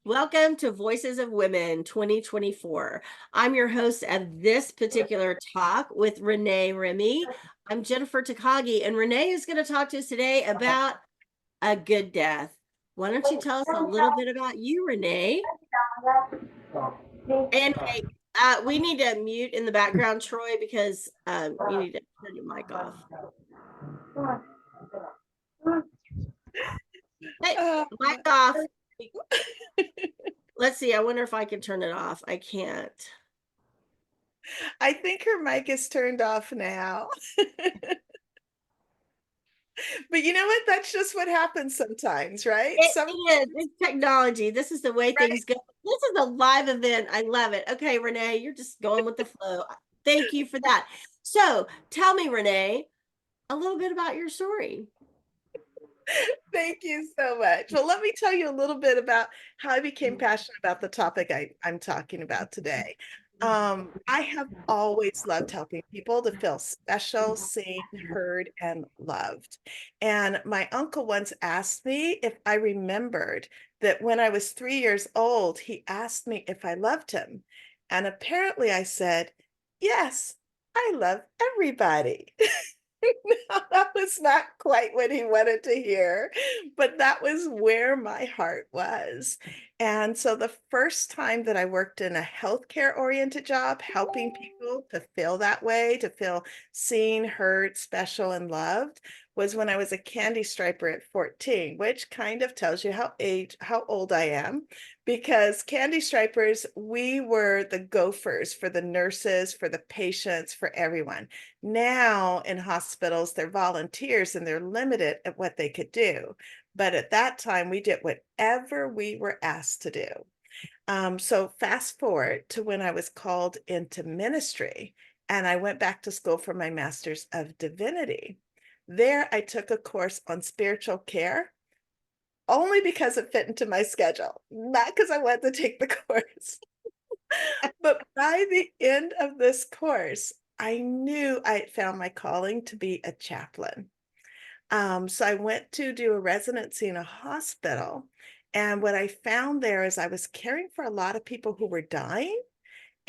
Welcome to Voices of Women 2024. I'm your host of this particular talk with Renee Remy. I'm Jennifer Takagi, and Renee is going to talk to us today about a good death. Why don't you tell us a little bit about you, Renee? And hey, we need to mute in the background, Troy, because you need to turn your mic off. Hey, Uh, mic off. Let's see. I wonder if I can turn it off. I can't. I think her mic is turned off now. But you know what? That's just what happens sometimes, right? It is. It's technology. This is the way Right? things go. This is a live event. I love it. Okay, Renee, you're just going with the flow. Thank you for that. So tell me, Renee, a little bit about your story. Thank you so much. Well, let me tell you a little bit about how I became passionate about the topic I'm talking about today. I have always loved helping people to feel special, seen, heard, and loved. And my uncle once asked me if I remembered that when I was 3 years old, he asked me if I loved him. And apparently I said, yes, I love everybody. No, that was not quite what he wanted to hear, but that was where my heart was. And so the first time that I worked in a healthcare-oriented job, helping people to feel that way, to feel seen, heard, special, and loved, was when I was a candy striper at 14, which kind of tells you how old I am, because candy stripers, we were the gophers for the nurses, for the patients, for everyone. Now in hospitals, they're volunteers and they're limited at what they could do. But at that time, we did whatever we were asked to do. So fast forward to when I was called into ministry and I went back to school for my Master's of Divinity. There, I took a course on spiritual care only because it fit into my schedule, not because I wanted to take the course. But by the end of this course, I knew I had found my calling to be a chaplain. So I went to do a residency in a hospital. And what I found there is I was caring for a lot of people who were dying.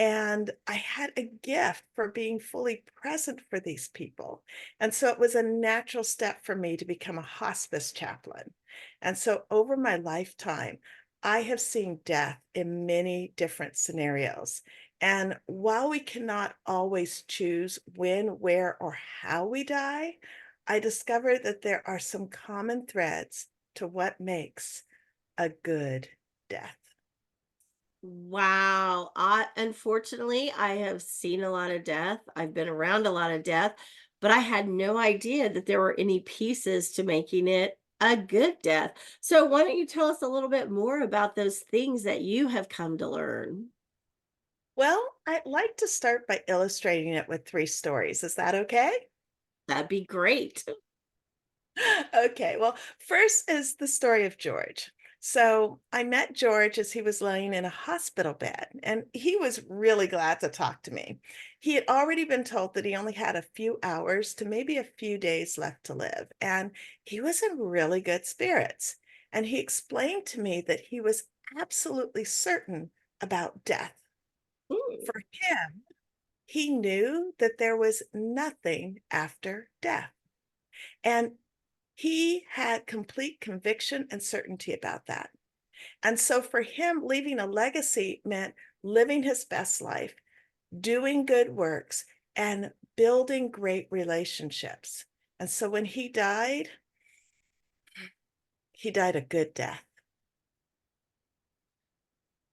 And I had a gift for being fully present for these people. And so it was a natural step for me to become a hospice chaplain. And so over my lifetime, I have seen death in many different scenarios. And while we cannot always choose when, where, or how we die, I discovered that there are some common threads to what makes a good death. Wow. Unfortunately, I have seen a lot of death. I've been around a lot of death, but I had no idea that there were any pieces to making it a good death. So why don't you tell us a little bit more about those things that you have come to learn? Well, I'd like to start by illustrating it with three stories. Is that okay? That'd be great. Okay, well, first is the story of George. So I met George as he was laying in a hospital bed, and he was really glad to talk to me. He had already been told that he only had a few hours to maybe a few days left to live, and he was in really good spirits. And he explained to me that he was absolutely certain about death. Mm. For him, he knew that there was nothing after death. And he had complete conviction and certainty about that. And so for him, leaving a legacy meant living his best life, doing good works, and building great relationships. And so when he died a good death.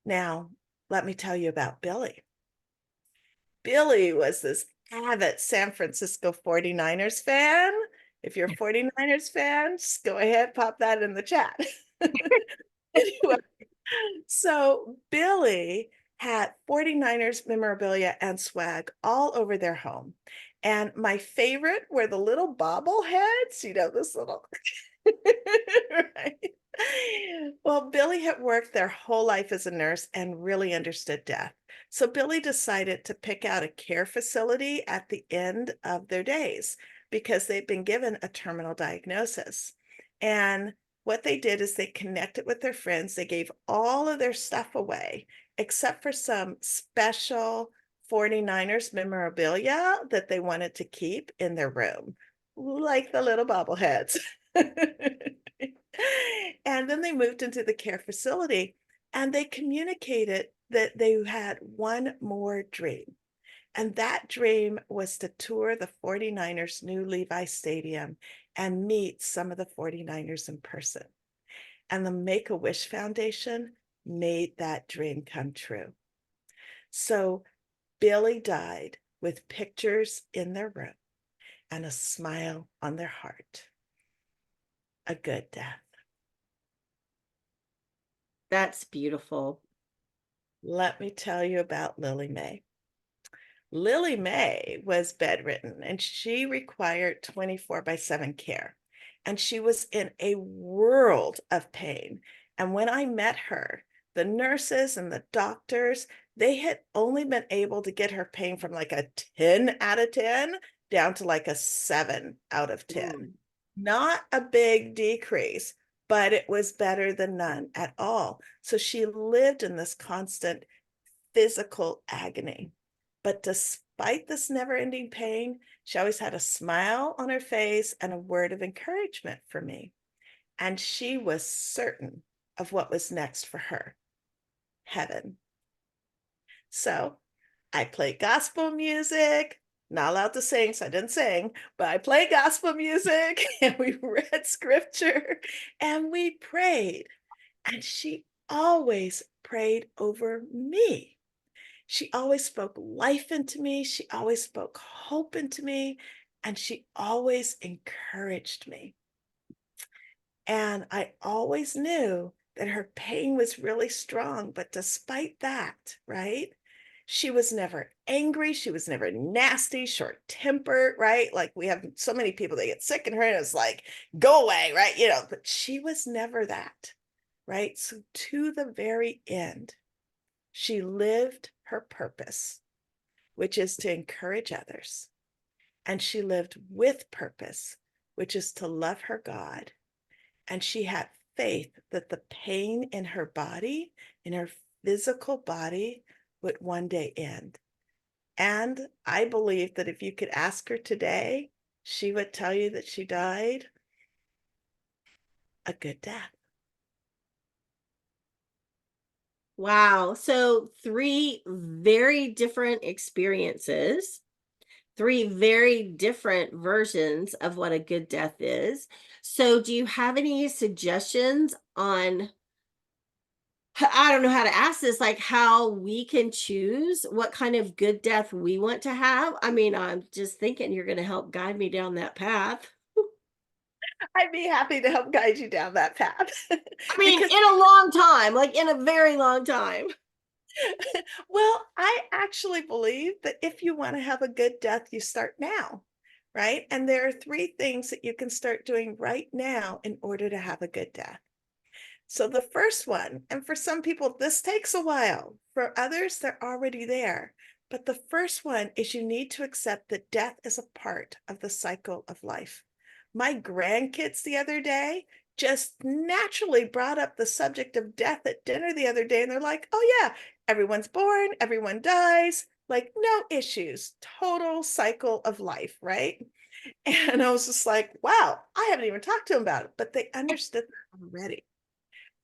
Now, let me tell you about Billy. Billy was this avid San Francisco 49ers fan. If you're a 49ers fan, just go ahead, pop that in the chat. Anyway, so Billy had 49ers memorabilia and swag all over their home. And my favorite were the little bobbleheads, this little, right? Well, Billy had worked their whole life as a nurse and really understood death. So Billy decided to pick out a care facility at the end of their days because they'd been given a terminal diagnosis. And what they did is they connected with their friends. They gave all of their stuff away, except for some special 49ers memorabilia that they wanted to keep in their room, like the little bobbleheads. And then they moved into the care facility and they communicated that they had one more dream. And that dream was to tour the 49ers' new Levi Stadium and meet some of the 49ers in person. And the Make a Wish Foundation made that dream come true. So Billy died with pictures in their room and a smile on their heart. A good death. That's beautiful. Let me tell you about Lily Mae. Lily Mae was bedridden and she required 24/7 care. And she was in a world of pain. And when I met her, the nurses and the doctors, they had only been able to get her pain from like a 10 out of 10 down to like a 7 out of 10. Mm. Not a big decrease, but it was better than none at all. So she lived in this constant physical agony. But despite this never-ending pain, she always had a smile on her face and a word of encouragement for me. And she was certain of what was next for her, heaven. So I played gospel music, not allowed to sing, so I didn't sing, but I played gospel music and we read scripture and we prayed. And she always prayed over me. She always spoke life into me. She always spoke hope into me. And she always encouraged me. And I always knew that her pain was really strong. But despite that, right, she was never angry. She was never nasty, short-tempered, right? Like we have so many people that get sick and her and it's like, go away, right? You know, but she was never that, right? So to the very end, she lived her purpose, which is to encourage others. And she lived with purpose, which is to love her God. And she had faith that the pain in her body, in her physical body, would one day end. And I believe that if you could ask her today, she would tell you that she died a good death. Wow. So, three very different experiences, three very different versions of what a good death is. So, do you have any suggestions on, I don't know how to ask this, like how we can choose what kind of good death we want to have? I mean, I'm just thinking you're going to help guide me down that path. I'd be happy to help guide you down that path. I mean, Because in a long time, like in a very long time. well, I actually believe that if you want to have a good death, you start now, right? And there are three things that you can start doing right now in order to have a good death. So the first one, and for some people, this takes a while. For others, they're already there. But the first one is you need to accept that death is a part of the cycle of life. My grandkids the other day just naturally brought up the subject of death at dinner the other day. And they're like, oh, yeah, everyone's born, everyone dies, like no issues, total cycle of life, right? And I was just like, wow, I haven't even talked to them about it, but they understood that already.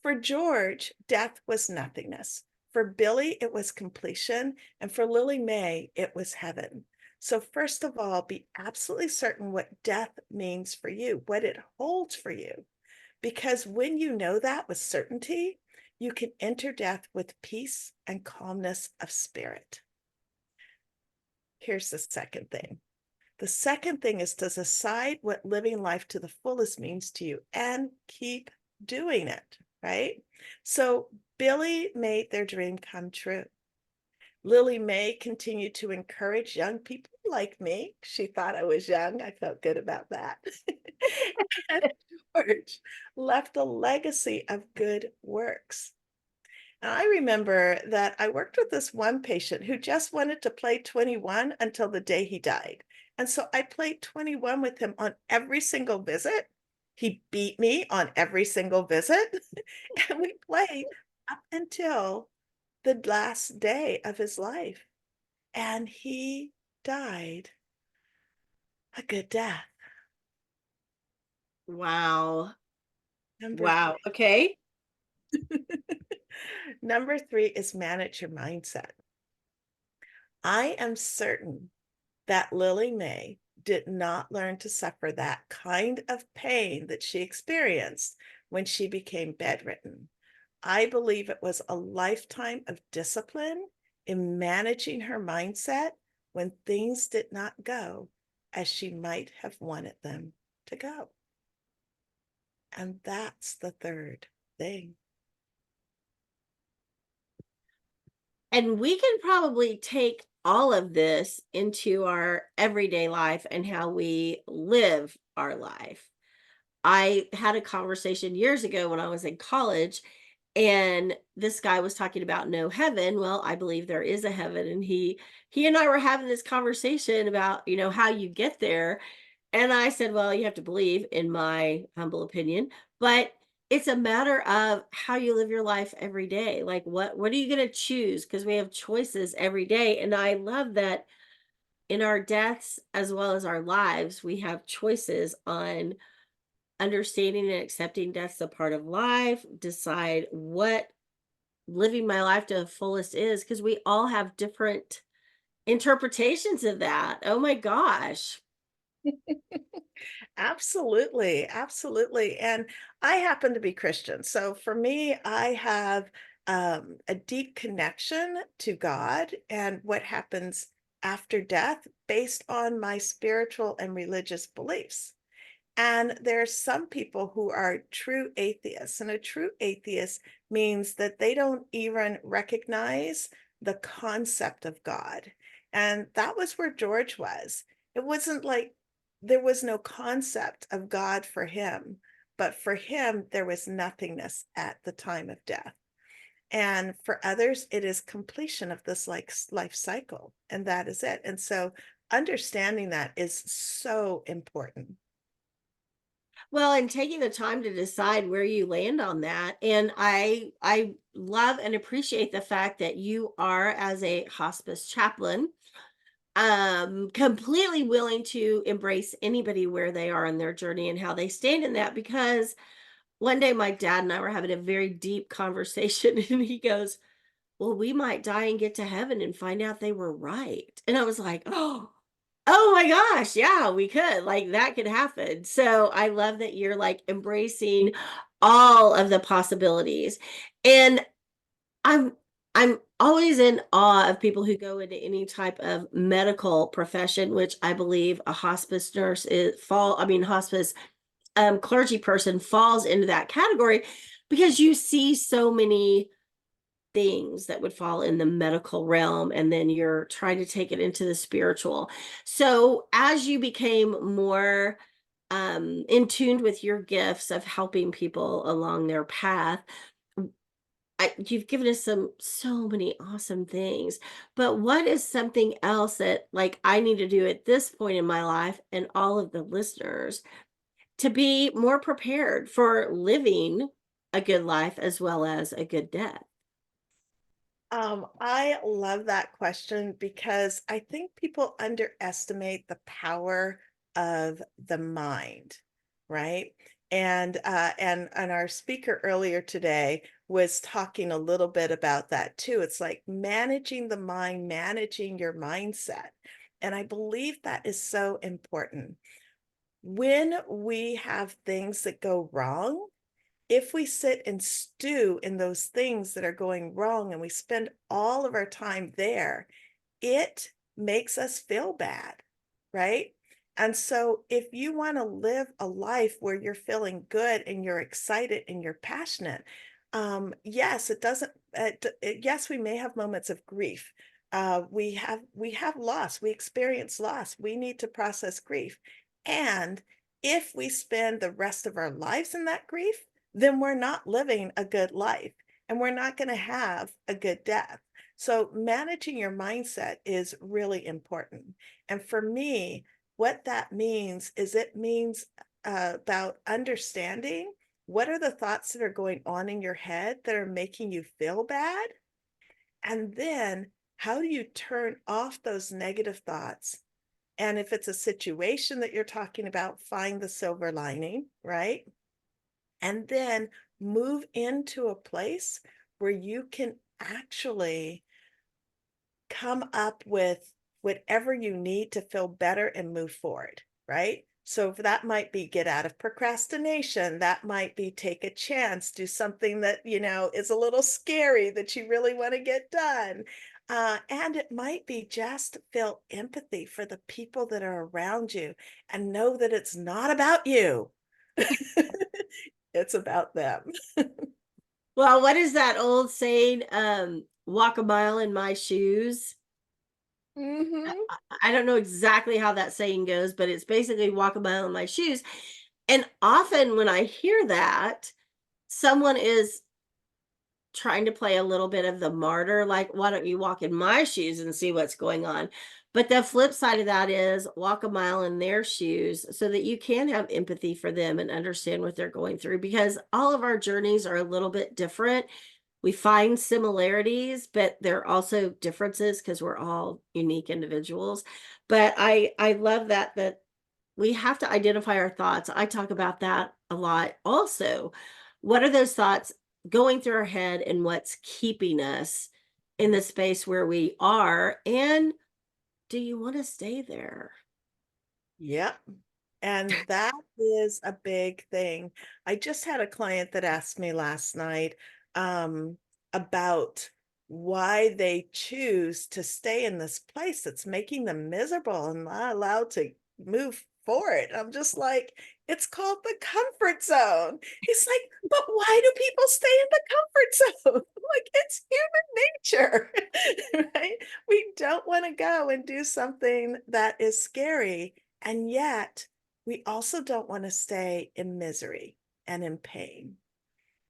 For George, death was nothingness. For Billy, it was completion. And for Lily Mae, it was heaven. So, first of all, be absolutely certain what death means for you, what it holds for you. Because when you know that with certainty, you can enter death with peace and calmness of spirit. Here's the second thing. The second thing is to decide what living life to the fullest means to you and keep doing it, right? So Billy made their dream come true. Lily Mae continued to encourage young people like me. She thought I was young. I felt good about that. And George left a legacy of good works. And I remember that I worked with this one patient who just wanted to play 21 until the day he died. And so I played 21 with him on every single visit. He beat me on every single visit, and we played up until the last day of his life. And he died a good death. Wow. Number Wow. Okay. number 3 is manage your mindset. I am certain that Lily May did not learn to suffer that kind of pain that she experienced when she became bedridden. I believe it was a lifetime of discipline in managing her mindset when things did not go as she might have wanted them to go. And that's the third thing. And we can probably take all of this into our everyday life and how we live our life. I had a conversation years ago when I was in college, and this guy was talking about no heaven. Well, I believe there is a heaven, and he and I were having this conversation about, how you get there. And I said, well, you have to believe, in my humble opinion, but it's a matter of how you live your life every day. Like, what are you going to choose? Because we have choices every day. And I love that in our deaths as well as our lives, we have choices on understanding and accepting death's a part of life, decide what living my life to the fullest is, because we all have different interpretations of that. Oh my gosh. Absolutely, absolutely. And I happen to be Christian. So for me, I have a deep connection to God and what happens after death based on my spiritual and religious beliefs. And there are some people who are true atheists, and a true atheist means that they don't even recognize the concept of God. And that was where George was. It wasn't like there was no concept of God for him, but for him, there was nothingness at the time of death. And for others, it is completion of this like life cycle, and that is it. And so understanding that is so important. Well, and taking the time to decide where you land on that. And I love and appreciate the fact that you are, as a hospice chaplain, completely willing to embrace anybody where they are in their journey and how they stand in that. Because one day my dad and I were having a very deep conversation, and he goes, well, we might die and get to heaven and find out they were right. And I was like, oh my gosh, yeah, we could. Like, that could happen. So I love that you're like embracing all of the possibilities. And I'm I'm always in awe of people who go into any type of medical profession, which I believe a hospice nurse hospice clergy person falls into that category, because you see so many things that would fall in the medical realm, and then you're trying to take it into the spiritual. So as you became more in tune with your gifts of helping people along their path, you've given us so many awesome things. But what is something else that, like, I need to do at this point in my life, and all of the listeners, to be more prepared for living a good life as well as a good death? I love that question because I think people underestimate the power of the mind, right? And our speaker earlier today was talking a little bit about that too. It's like managing the mind, managing your mindset. And I believe that is so important. When we have things that go wrong, if we sit and stew in those things that are going wrong and we spend all of our time there, it makes us feel bad, right? And so, if you want to live a life where you're feeling good and you're excited and you're passionate, yes, it doesn't. Yes, we may have moments of grief. We have loss. We experience loss. We need to process grief, and if we spend the rest of our lives in that grief, then we're not living a good life and we're not going to have a good death. So, managing your mindset is really important. And for me, what that means is it means about understanding what are the thoughts that are going on in your head that are making you feel bad, and then how do you turn off those negative thoughts? And if it's a situation that you're talking about, find the silver lining, right? And then move into a place where you can actually come up with whatever you need to feel better and move forward, right? So that might be get out of procrastination. That might be take a chance, do something that, is a little scary that you really want to get done. And it might be just feel empathy for the people that are around you and know that it's not about you. It's about them. Well, what is that old saying? Walk a mile in my shoes. Hmm. I don't know exactly how that saying goes, but it's basically walk a mile in my shoes. And often when I hear that, someone is trying to play a little bit of the martyr, like, why don't you walk in my shoes and see what's going on? But the flip side of that is walk a mile in their shoes so that you can have empathy for them and understand what they're going through, because all of our journeys are a little bit different. We find similarities, but there are also differences because we're all unique individuals. But I love that we have to identify our thoughts. I talk about that a lot also. What are those thoughts going through our head and what's keeping us in the space where we are? And do you want to stay there? Yep. And that is a big thing. I just had a client that asked me last night about why they choose to stay in this place that's making them miserable and not allowed to move forward. I'm just like, it's called the comfort zone. He's like, but why do people stay in the comfort zone? I'm like, it's human nature, right? We don't want to go and do something that is scary. And yet, we also don't want to stay in misery and in pain.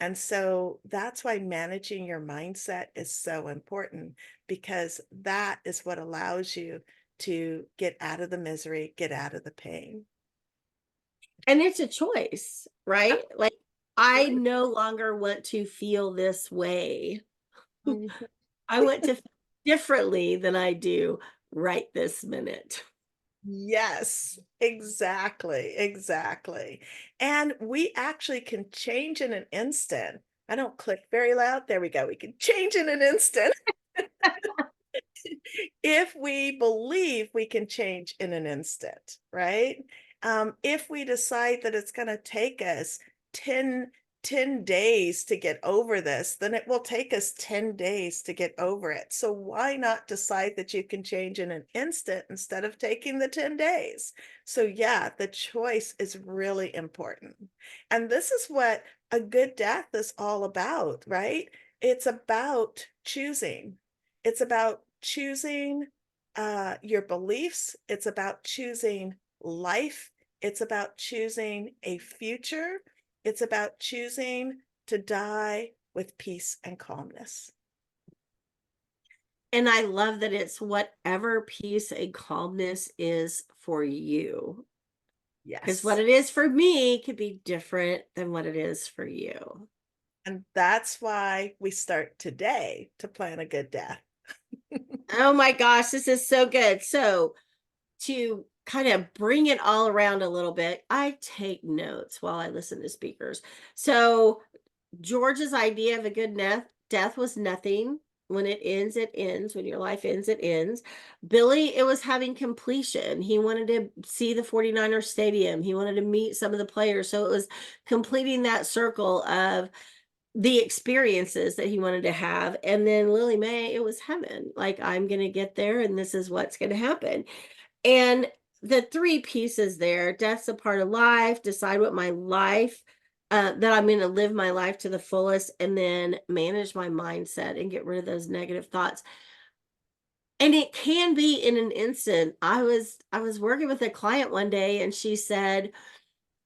And so that's why managing your mindset is so important, because that is what allows you to get out of the misery, get out of the pain. And it's a choice, right? Like, I Absolutely. no longer want to feel this way. Mhm. I want to feel differently than I do right this minute. Yes, exactly, exactly. And we actually can change in an instant. I don't click very loud. There we go. We can change in an instant. If we believe we can change in an instant, right? If we decide that it's going to take us 10, 10 days to get over this, then it will take us 10 days to get over it. So why not decide that you can change in an instant instead of taking the 10 days? So yeah, the choice is really important. And this is what a good death is all about, right? It's about choosing. It's about choosing your beliefs. It's about choosing life. It's about choosing a future. It's about choosing to die with peace and calmness. And I love that it's whatever peace and calmness is for you. Because what Yes. it is for me could be different than what it is for you. And that's why we start today to plan a good death. Oh my gosh, this is so good. So, to kind of bring it all around a little bit, I take notes while I listen to speakers. So, George's idea of a good death was nothing. When it ends, it ends. When your life ends, it ends. Billy, it was having completion. He wanted to see the 49ers stadium. He wanted to meet some of the players. So it was completing that circle of the experiences that he wanted to have. And then Lily Mae, it was heaven. Like, I'm going to get there and this is what's going to happen. And the three pieces there: death's a part of life, decide what my life, that I'm going to live my life to the fullest, and then manage my mindset and get rid of those negative thoughts. And it can be in an instant. I was working with a client one day and she said,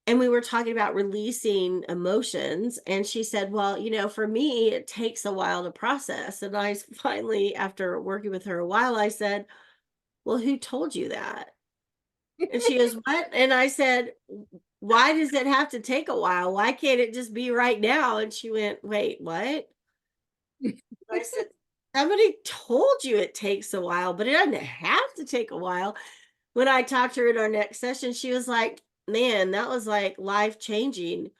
and we were talking about releasing emotions, and she said, well, for me it takes a while to process. And finally, after working with her a while, I said, well, who told you that? And she goes, what? And I said, why does it have to take a while? Why can't it just be right now? And she went, wait, what? I said, somebody told you it takes a while, but it doesn't have to take a while. When I talked to her in our next session, she was like, man, that was like life changing.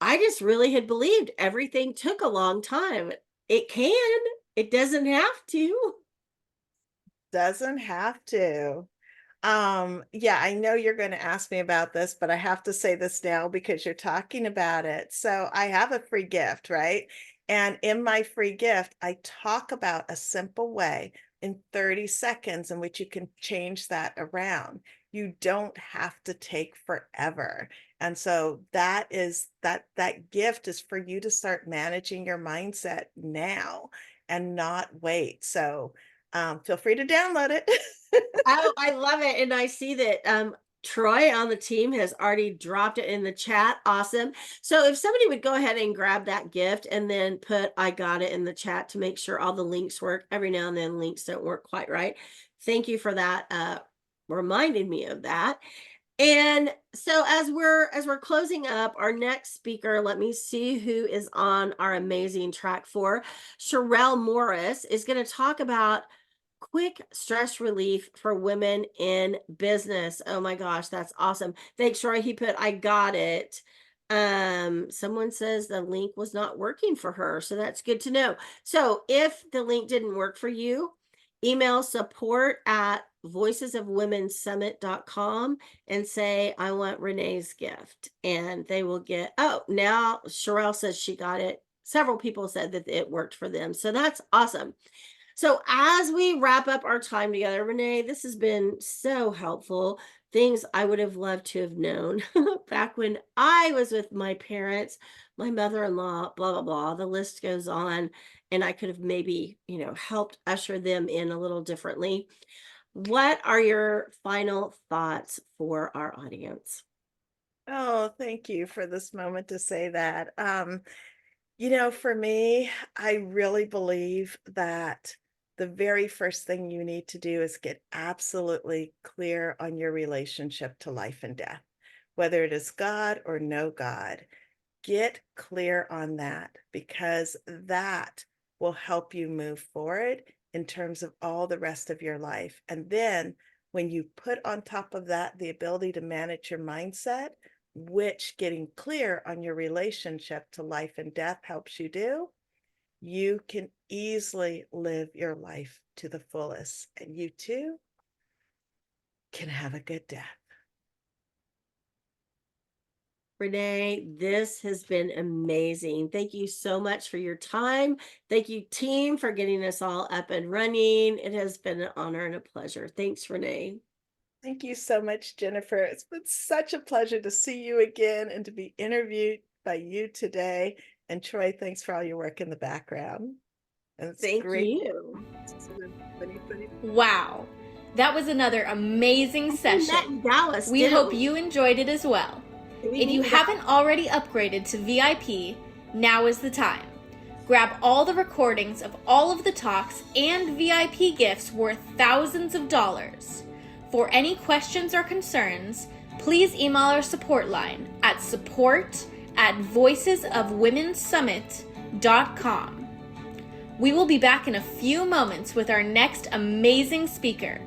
I just really had believed everything took a long time. It can, it doesn't have to. Doesn't have to. Yeah, I know you're going to ask me about this, but I have to say this now because you're talking about it. So I have a free gift, right? And in my free gift, I talk about a simple way in 30 seconds in which you can change that around. You don't have to take forever. And so that gift is for you to start managing your mindset now and not wait. So feel free to download it. Oh, I love it. And I see that Troy on the team has already dropped it in the chat. Awesome. So if somebody would go ahead and grab that gift and then put I got it in the chat to make sure all the links work. Every now and then links don't work quite right. Thank you for that. Reminding me of that. And so as we're closing up, our next speaker, let me see who is on our amazing track 4. Sherelle Morris is going to talk about quick stress relief for women in business. Oh my gosh, that's awesome. Thanks, Troy. He put, I got it. Someone says the link was not working for her. So that's good to know. So if the link didn't work for you, email support@voicesofwomensummit.com and say, I want Renee's gift. And they will get, oh, now Sherelle says she got it. Several people said that it worked for them. So that's awesome. So as we wrap up our time together, Renee, this has been so helpful. Things I would have loved to have known back when I was with my parents, my mother-in-law, blah, blah, blah. The list goes on. And I could have maybe, helped usher them in a little differently. What are your final thoughts for our audience? Oh, thank you for this moment to say that. For me, I really believe that the very first thing you need to do is get absolutely clear on your relationship to life and death, whether it is God or no God. Get clear on that because that will help you move forward in terms of all the rest of your life. And then when you put on top of that the ability to manage your mindset, which getting clear on your relationship to life and death helps you do, you can easily live your life to the fullest. And you too can have a good death. Renee, this has been amazing. Thank you so much for your time. Thank you, team, for getting us all up and running. It has been an honor and a pleasure. Thanks, Renee. Thank you so much, Jennifer. It's been such a pleasure to see you again and to be interviewed by you today. And Troy, thanks for all your work in the background. And it's Thank great. you. Wow. That was another amazing session. Dallas, we hope you enjoyed it as well. If you haven't already upgraded to VIP, now is the time. Grab all the recordings of all of the talks and VIP gifts worth thousands of dollars. For any questions or concerns, please email our support line at support@voicesofwomensummit.com. We will be back in a few moments with our next amazing speaker.